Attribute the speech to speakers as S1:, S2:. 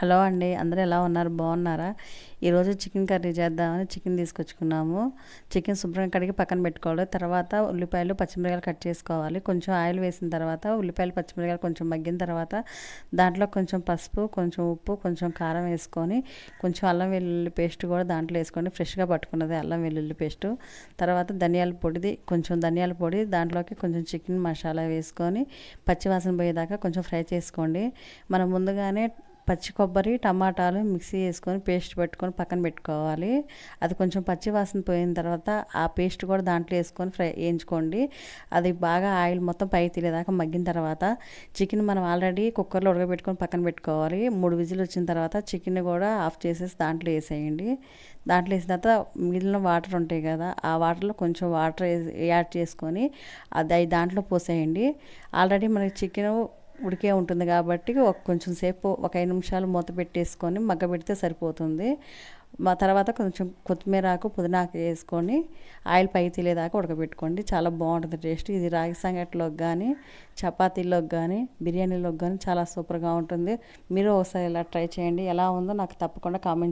S1: Hello అండి, అందరూ ఎలా ఉన్నారు? బాగున్నారా? ఈరోజు చికెన్ కర్రీ చేద్దామని చికెన్ తీసుకొచ్చుకున్నాము. చికెన్ శుభ్రంగా కడిగి పక్కన పెట్టుకోవాలి. తర్వాత ఉల్లిపాయలు పచ్చిమిరపకాయలు కట్ చేసుకోవాలి. కొంచెం ఆయిల్ వేసిన తర్వాత ఉల్లిపాయలు పచ్చిమిరపకాయలు కొంచెం మగ్గిన తర్వాత దాంట్లో కొంచెం పసుపు, కొంచెం ఉప్పు, కొంచెం కారం వేసుకొని కొంచెం అల్లం వెల్లుల్లి పేస్ట్ కూడా దాంట్లో వేసుకొని ఫ్రెష్గా పట్టుకున్నది అల్లం వెల్లుల్లి పేస్టు. తర్వాత ధనియాల పొడి దాంట్లోకి కొంచెం చికెన్ మసాలా వేసుకొని పచ్చివాసన పోయేదాకా కొంచెం ఫ్రై చేసుకోండి. మనం ముందుగానే పచ్చి కొబ్బరి టమాటాలు మిక్సీ వేసుకొని పేస్ట్ పెట్టుకొని పక్కన పెట్టుకోవాలి. అది కొంచెం పచ్చి వాసన పోయిన తర్వాత ఆ పేస్ట్ కూడా దాంట్లో వేసుకొని వేయించుకోండి. అది బాగా ఆయిల్ మొత్తం పైకి తెలియదాకా మగ్గిన తర్వాత చికెన్ మనం ఆల్రెడీ కుక్కర్లో ఉడకబెట్టుకొని పక్కన పెట్టుకోవాలి. 3 విజిల్ వచ్చిన తర్వాత చికెన్ కూడా ఆఫ్ చేసేసి దాంట్లో వేసేయండి. దాంట్లో వేసిన తర్వాత మిగిలిన వాటర్ ఉంటాయి కదా, ఆ వాటర్లో కొంచెం వాటర్ యాడ్ చేసుకొని అది దాంట్లో పోసేయండి. ఆల్రెడీ మనకి చికెన్ ఉడికే ఉంటుంది కాబట్టి కొంచెం సేపు ఒక 5 నిమిషాలు మూత పెట్టేసుకొని మగ్గబెడితే సరిపోతుంది. తర్వాత కొంచెం కొత్తిమీరాకు పుదీనాకు వేసుకొని ఆయిల్ పైకి తెలియదాకా ఉడకబెట్టుకోండి. చాలా బాగుంటుంది టేస్ట్. ఇది రాగి సంగటిలోకి కానీ చపాతీలోకి కానీ బిర్యానీలోకి కానీ చాలా సూపర్గా ఉంటుంది. మీరు ఒకసారి ఇలా ట్రై చేయండి. ఎలా ఉందో నాకు తప్పకుండా కామెంట్